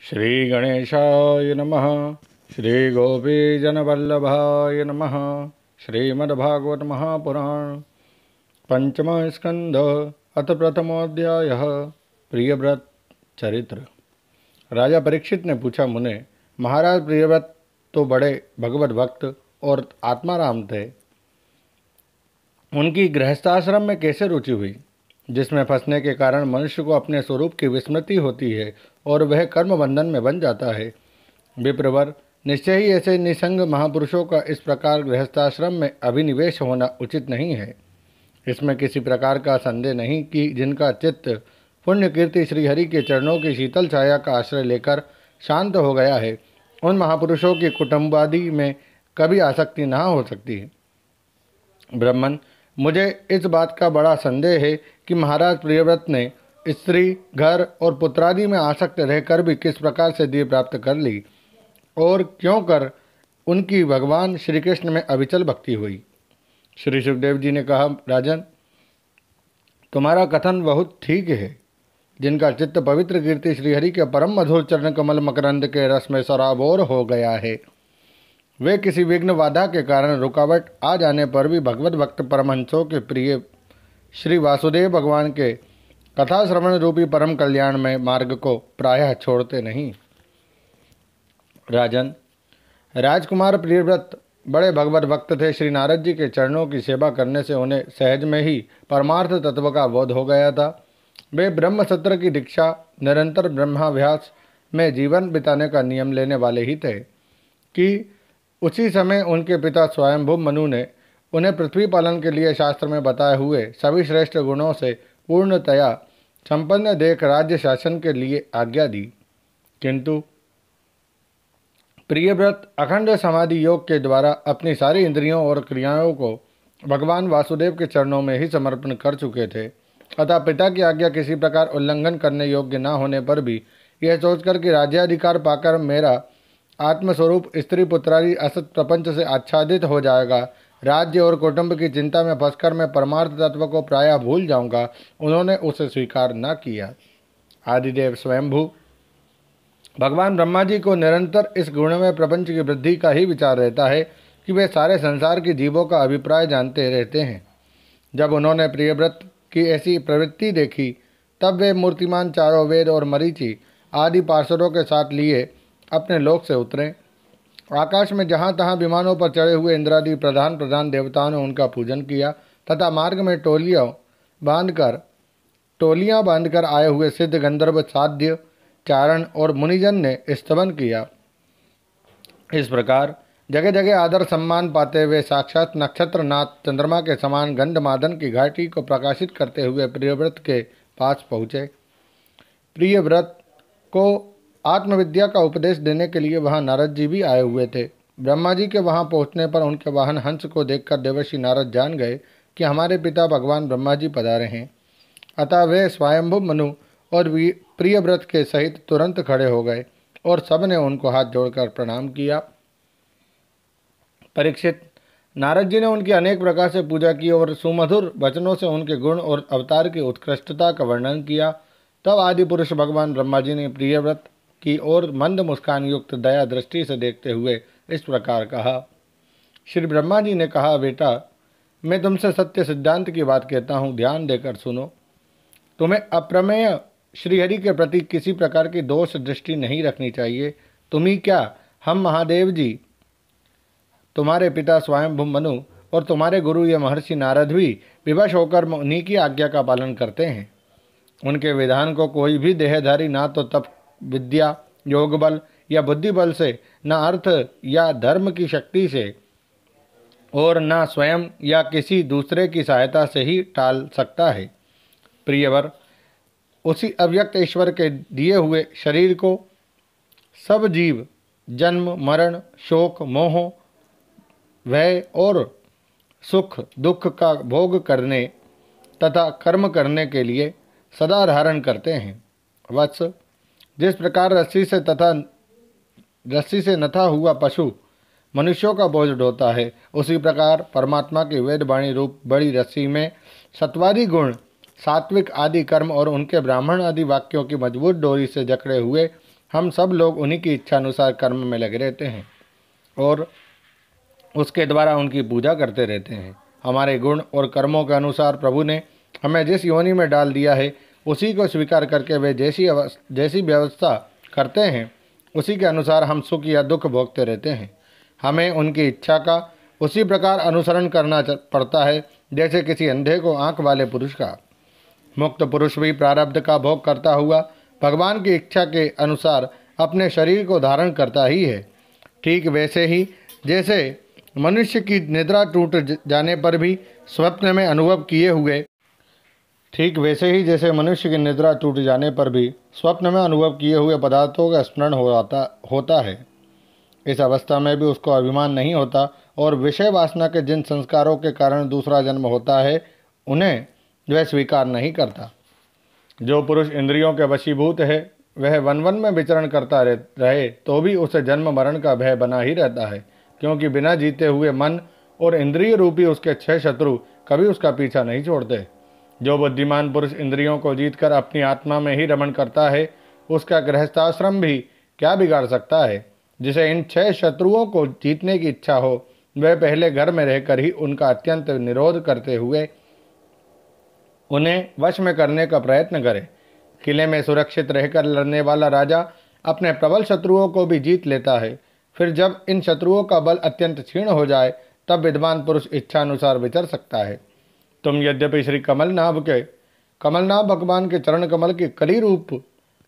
श्री गणेशाय नमः। श्री गोपीजनवल्लभाय नमः। श्रीमद्भागवत महापुराण पंचम स्कंध अथ प्रथमोऽध्याय प्रियव्रत चरित्र। राजा परीक्षित ने पूछा, मुने महाराज प्रियव्रत तो बड़े भगवत भक्त और आत्माराम थे, उनकी गृहस्थाश्रम में कैसे रुचि हुई, जिसमें फंसने के कारण मनुष्य को अपने स्वरूप की विस्मृति होती है और वह कर्म बंधन में बन जाता है। विप्रवर, निश्चय ही ऐसे निसंग महापुरुषों का इस प्रकार गृहस्थाश्रम में अभिनिवेश होना उचित नहीं है। इसमें किसी प्रकार का संदेह नहीं कि जिनका चित्त पुण्य कीर्ति श्रीहरि के चरणों की शीतल छाया का आश्रय लेकर शांत हो गया है, उन महापुरुषों की कुटुंबादि में कभी आसक्ति ना हो सकती। ब्राह्मण, मुझे इस बात का बड़ा संदेह है कि महाराज प्रियव्रत ने स्त्री, घर और पुत्रादि में आसक्त रहकर भी किस प्रकार से दिव्य प्राप्त कर ली और क्यों कर उनकी भगवान श्री कृष्ण में अविचल भक्ति हुई। श्री सुखदेव जी ने कहा, राजन, तुम्हारा कथन बहुत ठीक है। जिनका चित्त पवित्र कीर्ति श्रीहरि के परम मधुर चरण कमल मकरंद के रस में सराबोर हो गया है, वे किसी विघ्न बाधा के कारण रुकावट आ जाने पर भी भगवत भक्त परमहंसों के प्रिय श्री वासुदेव भगवान के कथा श्रवण रूपी परम कल्याण में मार्ग को प्रायः छोड़ते नहीं। राजन, राजकुमार प्रियव्रत बड़े भगवत भक्त थे। श्री नारद जी के चरणों की सेवा करने से उन्हें सहज में ही परमार्थ तत्व का बोध हो गया था। वे ब्रह्म सत्र की दीक्षा, निरंतर ब्रह्माभ्यास में जीवन बिताने का नियम लेने वाले ही थे कि उसी समय उनके पिता स्वयंभू मनु ने उन्हें पृथ्वी पालन के लिए शास्त्र में बताए हुए सभी श्रेष्ठ गुणों से पूर्णतया संपन्न देख राज्य शासन के लिए आज्ञा दी। किंतु प्रियव्रत अखंड समाधि योग के द्वारा अपनी सारी इंद्रियों और क्रियाओं को भगवान वासुदेव के चरणों में ही समर्पण कर चुके थे। अतः पिता की आज्ञा किसी प्रकार उल्लंघन करने योग्य न होने पर भी यह सोचकर कि राज्याधिकार पाकर मेरा आत्मस्वरूप स्त्री पुत्रादि असत प्रपंच से आच्छादित हो जाएगा, राज्य और कुटुंब की चिंता में फंसकर मैं परमार्थ तत्व को प्रायः भूल जाऊंगा, उन्होंने उसे स्वीकार न किया। आदिदेव स्वयंभू भगवान ब्रह्मा जी को निरंतर इस गुण में प्रपंच की वृद्धि का ही विचार रहता है कि वे सारे संसार के जीवों का अभिप्राय जानते रहते हैं। जब उन्होंने प्रियव्रत की ऐसी प्रवृत्ति देखी, तब वे मूर्तिमान चारों वेद और मरीचि आदि पार्षदों के साथ लिए अपने लोक से उतरे। आकाश में जहाँ तहाँ विमानों पर चढ़े हुए इंद्रादि प्रधान देवताओं ने उनका पूजन किया तथा मार्ग में टोलियाँ बांधकर आए हुए सिद्ध गंधर्व, साध्य, चारण और मुनिजन ने स्तवन किया। इस प्रकार जगह जगह आदर सम्मान पाते हुए साक्षात नक्षत्रनाथ चंद्रमा के समान गंधमादन की घाटी को प्रकाशित करते हुए प्रियव्रत के पास पहुँचे। प्रियव्रत को आत्मविद्या का उपदेश देने के लिए वहां नारद जी भी आए हुए थे। ब्रह्मा जी के वहां पहुंचने पर उनके वाहन हंस को देखकर देवर्षि नारद जान गए कि हमारे पिता भगवान ब्रह्मा जी पधारे हैं। अतः वे स्वयंभू मनु और प्रियव्रत के सहित तुरंत खड़े हो गए और सब ने उनको हाथ जोड़कर प्रणाम किया। परीक्षित, नारद जी ने उनकी अनेक प्रकार से पूजा की और सुमधुर वचनों से उनके गुण और अवतार की उत्कृष्टता का वर्णन किया। तब आदि पुरुष भगवान ब्रह्मा जी ने प्रियव्रत की ओर मंद मुस्कान युक्त दया दृष्टि से देखते हुए इस प्रकार कहा। श्री ब्रह्मा जी ने कहा, बेटा, मैं तुमसे सत्य सिद्धांत की बात कहता हूँ, ध्यान देकर सुनो। तुम्हें अप्रमेय श्रीहरि के प्रति किसी प्रकार की दोष दृष्टि नहीं रखनी चाहिए। तुम ही क्या, हम महादेव जी, तुम्हारे पिता स्वयंभू मनु और तुम्हारे गुरु ये महर्षि नारद भी विवश होकर उन्हीं की आज्ञा का पालन करते हैं। उनके विधान को कोई भी देहधारी ना तो तप विद्या, योग बल या बुद्धि बल से, न अर्थ या धर्म की शक्ति से और न स्वयं या किसी दूसरे की सहायता से ही टाल सकता है। प्रियवर, उसी अव्यक्त ईश्वर के दिए हुए शरीर को सब जीव जन्म, मरण, शोक, मोह, भय और सुख दुख का भोग करने तथा कर्म करने के लिए सदा धारण करते हैं। वत्स, जिस प्रकार रस्सी से नथा हुआ पशु मनुष्यों का बोझ ढोता है, उसी प्रकार परमात्मा की वेदवाणी रूप बड़ी रस्सी में सत्वादि गुण, सात्विक आदि कर्म और उनके ब्राह्मण आदि वाक्यों की मजबूत डोरी से जकड़े हुए हम सब लोग उन्हीं की इच्छा अनुसार कर्म में लगे रहते हैं और उसके द्वारा उनकी पूजा करते रहते हैं। हमारे गुण और कर्मों के अनुसार प्रभु ने हमें जिस योनि में डाल दिया है उसी को स्वीकार करके वे जैसी व्यवस्था करते हैं उसी के अनुसार हम सुख या दुख भोगते रहते हैं। हमें उनकी इच्छा का उसी प्रकार अनुसरण करना पड़ता है जैसे किसी अंधे को आंख वाले पुरुष का। मुक्त पुरुष भी प्रारब्ध का भोग करता हुआ भगवान की इच्छा के अनुसार अपने शरीर को धारण करता ही है। ठीक वैसे ही जैसे मनुष्य की निद्रा टूट जाने पर भी स्वप्न में अनुभव किए हुए पदार्थों का स्मरण होता है। इस अवस्था में भी उसको अभिमान नहीं होता और विषय वासना के जिन संस्कारों के कारण दूसरा जन्म होता है उन्हें वह स्वीकार नहीं करता। जो पुरुष इंद्रियों के वशीभूत है वह वन वन में विचरण करता रहे तो भी उसे जन्म मरण का भय बना ही रहता है, क्योंकि बिना जीते हुए मन और इंद्रिय रूपी उसके 6 शत्रु कभी उसका पीछा नहीं छोड़ते। जो बुद्धिमान पुरुष इंद्रियों को जीतकर अपनी आत्मा में ही रमण करता है उसका गृहस्थाश्रम भी क्या बिगाड़ सकता है। जिसे इन 6 शत्रुओं को जीतने की इच्छा हो वह पहले घर में रहकर ही उनका अत्यंत निरोध करते हुए उन्हें वश में करने का प्रयत्न करे। किले में सुरक्षित रहकर लड़ने वाला राजा अपने प्रबल शत्रुओं को भी जीत लेता है। फिर जब इन शत्रुओं का बल अत्यंत क्षीण हो जाए तब विद्वान पुरुष इच्छानुसार विचर सकता है। तुम यद्यपि श्री कमलनाभ भगवान के चरण कमल के कली रूप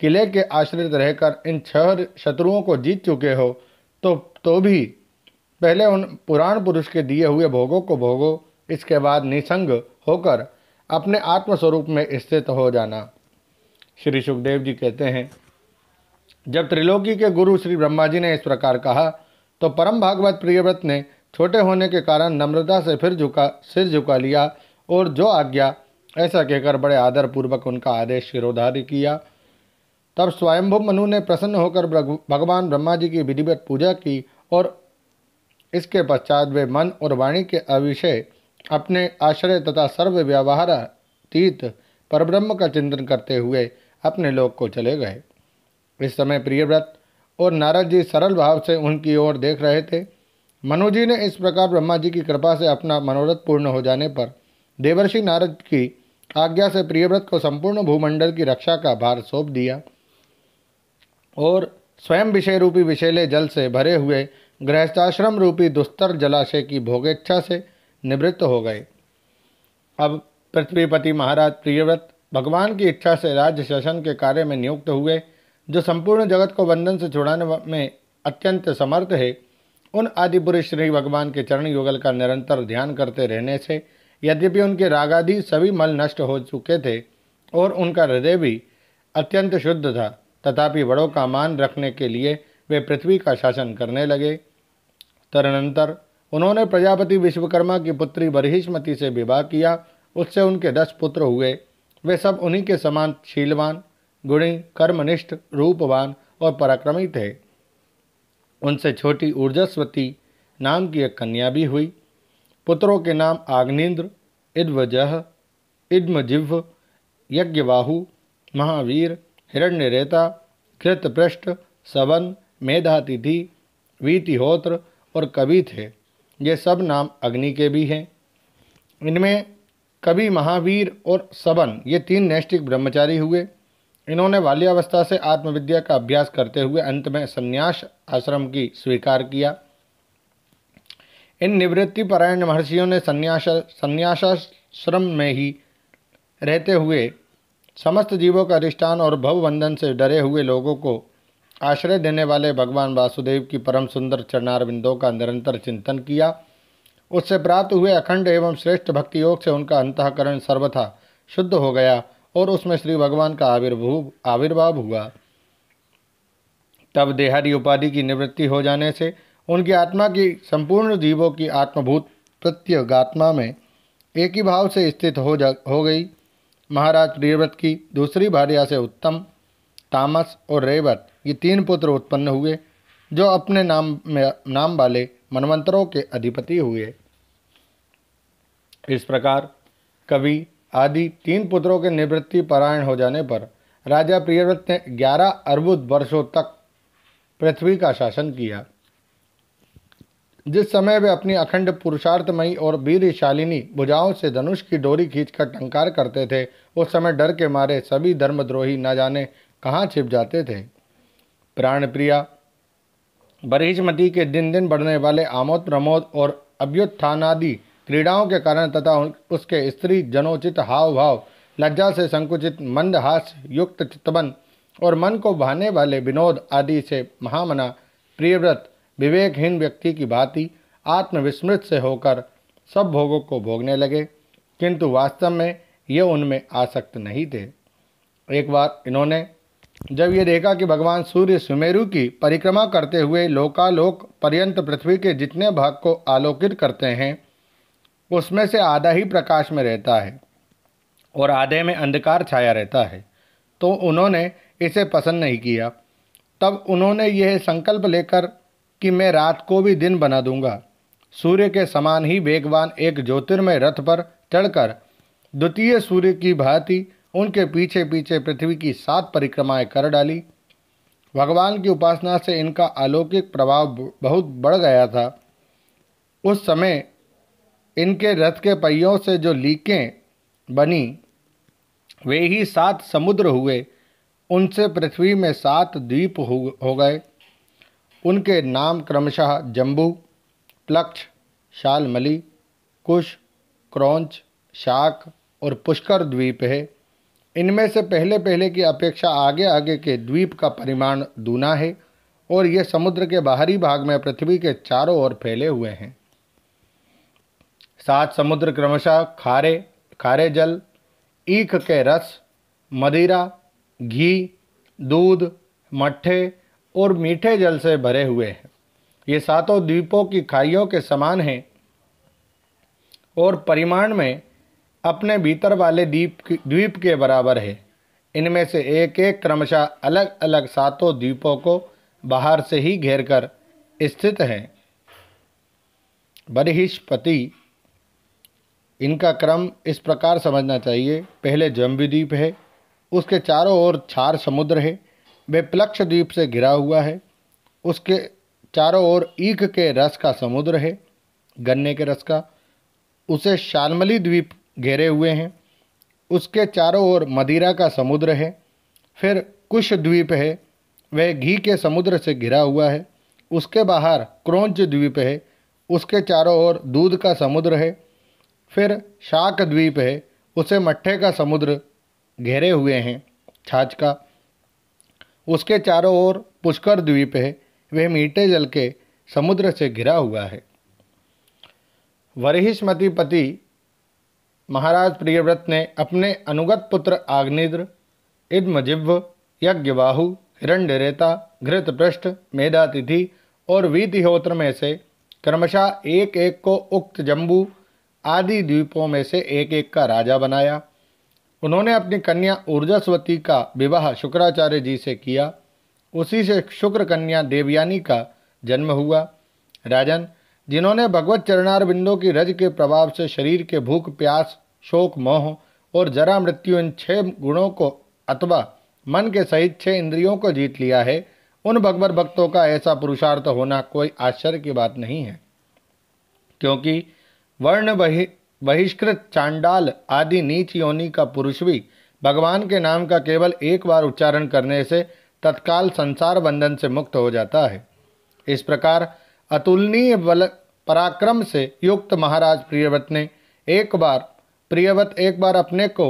किले के आश्रित रहकर इन 6 शत्रुओं को जीत चुके हो तो भी पहले उन पुराण पुरुष के दिए हुए भोगों को भोगो, इसके बाद निसंग होकर अपने आत्मस्वरूप में स्थित हो जाना। श्री सुखदेव जी कहते हैं, जब त्रिलोकी के गुरु श्री ब्रह्मा जी ने इस प्रकार कहा तो परम भागवत प्रियव्रत ने छोटे होने के कारण नम्रता से सिर झुका लिया और जो आज्ञा ऐसा कहकर बड़े आदर पूर्वक उनका आदेश शिरोधार्य किया। तब स्वयंभु मनु ने प्रसन्न होकर भगवान ब्रह्मा जी की विधिवत पूजा की और इसके पश्चात वे मन और वाणी के अविषय अपने आश्रय तथा सर्व व्यवहारातीत परब्रह्म का चिंतन करते हुए अपने लोक को चले गए। इस समय प्रियव्रत और नारद जी सरल भाव से उनकी ओर देख रहे थे। मनु जी ने इस प्रकार ब्रह्मा जी की कृपा से अपना मनोरथ पूर्ण हो जाने पर देवर्षि नारद की आज्ञा से प्रियव्रत को संपूर्ण भूमंडल की रक्षा का भार सौंप दिया और स्वयं विषय रूपी विषैले जल से भरे हुए गृहस्थाश्रम रूपी दुस्तर जलाशय की भोगेच्छा से निवृत्त हो गए। अब पृथ्वीपति महाराज प्रियव्रत भगवान की इच्छा से राज्य शासन के कार्य में नियुक्त हुए, जो संपूर्ण जगत को बंधन से छुड़ाने में अत्यंत समर्थ है। उन आदिपुरुष श्री भगवान के चरण युगल का निरंतर ध्यान करते रहने से यद्यपि उनके रागादि सभी मल नष्ट हो चुके थे और उनका हृदय भी अत्यंत शुद्ध था, तथापि बड़ों का मान रखने के लिए वे पृथ्वी का शासन करने लगे। तदनंतर उन्होंने प्रजापति विश्वकर्मा की पुत्री बरहिष्मति से विवाह किया। उससे उनके 10 पुत्र हुए। वे सब उन्हीं के समान शीलवान, गुणी, कर्मनिष्ठ, रूपवान और पराक्रमी थे। उनसे छोटी ऊर्जस्वती नाम की एक कन्या भी हुई। पुत्रों के नाम आग्नेन्द्र, इद्वजह, इद्मजिह्व, यज्ञबाहु, महावीर, हिरण्यरेता, कृतपृष्ठ, सवन, मेधातिथि, वीतिहोत्र और कवि थे। ये सब नाम अग्नि के भी हैं। इनमें कवि, महावीर और सवन ये 3 नैष्ठिक ब्रह्मचारी हुए। इन्होंने बाल्यावस्था से आत्मविद्या का अभ्यास करते हुए अंत में संन्यास आश्रम की स्वीकार किया। इन निवृत्ति परायण महर्षियों ने संन्यासाश्रम में ही रहते हुए समस्त जीवों का अधिष्ठान और भवबंधन से डरे हुए लोगों को आश्रय देने वाले भगवान वासुदेव की परम सुंदर चरणारविंदों का निरंतर चिंतन किया। उससे प्राप्त हुए अखंड एवं श्रेष्ठ भक्ति योग से उनका अंतःकरण सर्वथा शुद्ध हो गया और उसमें श्री भगवान का आविर्भाव हुआ। तब देहादि उपाधि की निवृत्ति हो जाने से उनकी आत्मा की संपूर्ण जीवों की आत्मभूत प्रत्यगात्मा में एक ही भाव से स्थित हो गई। महाराज प्रियव्रत की दूसरी भार्या से उत्तम, तामस और रेवत ये 3 पुत्र उत्पन्न हुए, जो अपने नाम वाले मनवंतरों के अधिपति हुए। इस प्रकार कवि आदि 3 पुत्रों के निवृत्ति परायण हो जाने पर राजा प्रियव्रत ने 11 अर्बुद वर्षों तक पृथ्वी का शासन किया। जिस समय वे अपनी अखंड पुरुषार्थमयी और वीरशालिनी भुजाओं से धनुष की डोरी खींचकर टंकार करते थे, उस समय डर के मारे सभी धर्मद्रोही न जाने कहाँ छिप जाते थे। प्राणप्रिया बरहिष्मती के दिन दिन बढ़ने वाले आमोद प्रमोद और अभ्युत्थानादि क्रीड़ाओं के कारण तथा उसके स्त्री जनोचित हाव भाव, लज्जा से संकुचित मंदहास युक्त चितवन और मन को भाने वाले विनोद आदि से महामना प्रियव्रत विवेकहीन व्यक्ति की भांति आत्मविस्मृत से होकर सब भोगों को भोगने लगे, किंतु वास्तव में ये उनमें आसक्त नहीं थे। एक बार इन्होंने जब ये देखा कि भगवान सूर्य सुमेरु की परिक्रमा करते हुए लोकालोक पर्यंत पृथ्वी के जितने भाग को आलोकित करते हैं उसमें से आधा ही प्रकाश में रहता है और आधे में अंधकार छाया रहता है, तो उन्होंने इसे पसंद नहीं किया। तब उन्होंने यह संकल्प लेकर कि मैं रात को भी दिन बना दूंगा, सूर्य के समान ही वेगवान एक ज्योतिर्मय रथ पर चढ़कर द्वितीय सूर्य की भांति उनके पीछे पीछे पृथ्वी की 7 परिक्रमाएं कर डाली। भगवान की उपासना से इनका अलौकिक प्रभाव बहुत बढ़ गया था। उस समय इनके रथ के पहियों से जो लीकें बनी वे ही 7 समुद्र हुए, उनसे पृथ्वी में 7 द्वीप हो गए। उनके नाम क्रमशः जम्बू, प्लक्ष, शालमली, कुश, क्रौंच, शाक और पुष्कर द्वीप है। इनमें से पहले पहले की अपेक्षा आगे आगे के द्वीप का परिमाण दूना है और ये समुद्र के बाहरी भाग में पृथ्वी के चारों ओर फैले हुए हैं। 7 समुद्र क्रमशः खारे जल, ईख के रस, मदिरा, घी, दूध, मट्ठे और मीठे जल से भरे हुए हैं। ये 7 द्वीपों की खाइयों के समान हैं और परिमाण में अपने भीतर वाले द्वीप के बराबर है। इनमें से एक एक क्रमशः अलग अलग 7 द्वीपों को बाहर से ही घेर कर स्थित हैं। बरहिष्पति, इनका क्रम इस प्रकार समझना चाहिए। पहले जम्बूद्वीप है, उसके चारों ओर 4 समुद्र है, वे प्लक्ष द्वीप से घिरा हुआ है। उसके चारों ओर ईख के रस का समुद्र है, गन्ने के रस का। उसे शालमली द्वीप घेरे हुए हैं, उसके चारों ओर मदिरा का समुद्र है। फिर कुश द्वीप है, वह घी के समुद्र से घिरा हुआ है। उसके बाहर क्रौंच द्वीप है, उसके चारों ओर दूध का समुद्र है। फिर शाक द्वीप है, उसे मट्ठे का समुद्र घेरे हुए हैं, छाछ का। उसके चारों ओर पुष्कर द्वीप है, वह मीठे जल के समुद्र से घिरा हुआ है। बरहिष्मती पति महाराज प्रियव्रत ने अपने अनुगत पुत्र आग्नेद्र, इद्मजिह्व, यज्ञबाहु, हिरण्यरेता, घृतपृष्ठ, मेधातिथि और वीतिहोत्र में से क्रमशः एक एक को उक्त जम्बू आदि द्वीपों में से एक एक का राजा बनाया। उन्होंने अपनी कन्या ऊर्जस्वती का विवाह शुक्राचार्य जी से किया। उसी से शुक्र कन्या देवयानी का जन्म हुआ। राजन, जिन्होंने भगवत चरणार बिंदों की रज के प्रभाव से शरीर के भूख प्यास शोक मोह और जरा मृत्यु इन 6 गुणों को अथवा मन के सहित 6 इंद्रियों को जीत लिया है, उन भगवत भक्तों का ऐसा पुरुषार्थ होना कोई आश्चर्य की बात नहीं है, क्योंकि वर्ण बहिष्कृत चांडाल आदि नीच योनि का पुरुष भी भगवान के नाम का केवल एक बार उच्चारण करने से तत्काल संसार बंधन से मुक्त हो जाता है। इस प्रकार अतुलनीय बल पराक्रम से युक्त महाराज प्रियव्रत एक बार अपने को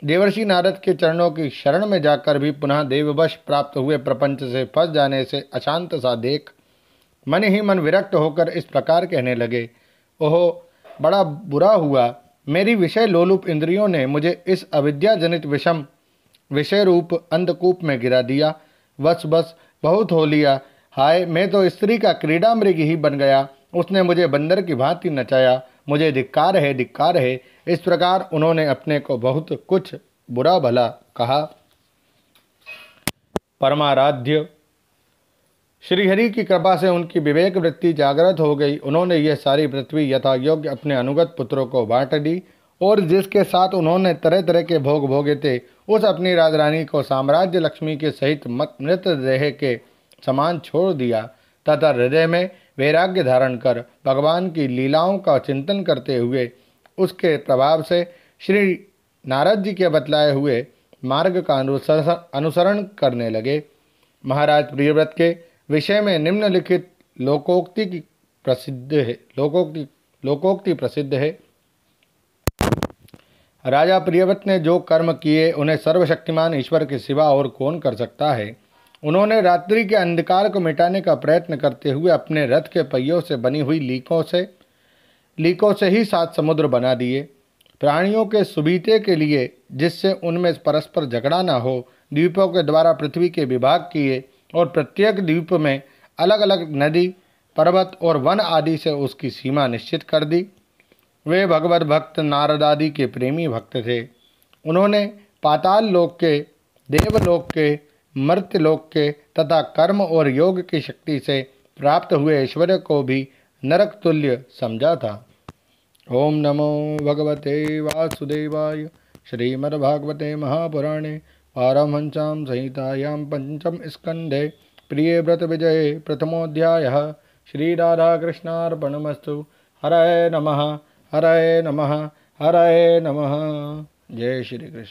देवर्षि नारद के चरणों की शरण में जाकर भी पुनः देववश प्राप्त हुए प्रपंच से फंस जाने से अशांत सा देख मन ही मन विरक्त होकर इस प्रकार कहने लगे, ओहो बड़ा बुरा हुआ, मेरी विषय लोलुप इंद्रियों ने मुझे इस अविद्याजनित विषम विषय रूप अंधकूप में गिरा दिया। बस बस बहुत हो लिया, हाय मैं तो स्त्री का क्रीड़ा मृग ही बन गया, उसने मुझे बंदर की भांति नचाया, मुझे धिक्कार है धिक्कार है। इस प्रकार उन्होंने अपने को बहुत कुछ बुरा भला कहा। परमाराध्य श्रीहरि की कृपा से उनकी विवेक वृत्ति जागृत हो गई। उन्होंने यह सारी पृथ्वी यथा योग्य अपने अनुगत पुत्रों को बांट दी और जिसके साथ उन्होंने तरह तरह के भोग भोगे थे उस अपनी राजरानी को साम्राज्य लक्ष्मी के सहित मृतदेह के समान छोड़ दिया तथा हृदय में वैराग्य धारण कर भगवान की लीलाओं का चिंतन करते हुए उसके प्रभाव से श्री नारद जी के बतलाए हुए मार्ग का अनुसरण करने लगे। महाराज प्रियव्रत के विषय में निम्नलिखित लोकोक्ति प्रसिद्ध है। राजा प्रियव्रत ने जो कर्म किए उन्हें सर्वशक्तिमान ईश्वर के सिवा और कौन कर सकता है। उन्होंने रात्रि के अंधकार को मिटाने का प्रयत्न करते हुए अपने रथ के पहियों से बनी हुई लीकों से ही 7 समुद्र बना दिए। प्राणियों के सुबीते के लिए, जिससे उनमें परस्पर झगड़ा न हो, द्वीपों के द्वारा पृथ्वी के विभाग किए और प्रत्येक द्वीप में अलग अलग नदी, पर्वत और वन आदि से उसकी सीमा निश्चित कर दी। वे भगवत भक्त नारद आदि के प्रेमी भक्त थे। उन्होंने पाताल लोक के, देवलोक के, मर्त्यलोक के तथा कर्म और योग की शक्ति से प्राप्त हुए ऐश्वर्य को भी नरक तुल्य समझा था। ओम नमो भगवते वासुदेवाय। श्रीमद्भागवते महापुराणे पारमहंस्यां संहितायां पंचम स्कंधे प्रियव्रत विजये प्रथमोऽध्यायः। श्रीराधाकृष्णार्पणमस्तु। हरये नमः, हरये नमः, हरये नमः। जय श्री कृष्ण।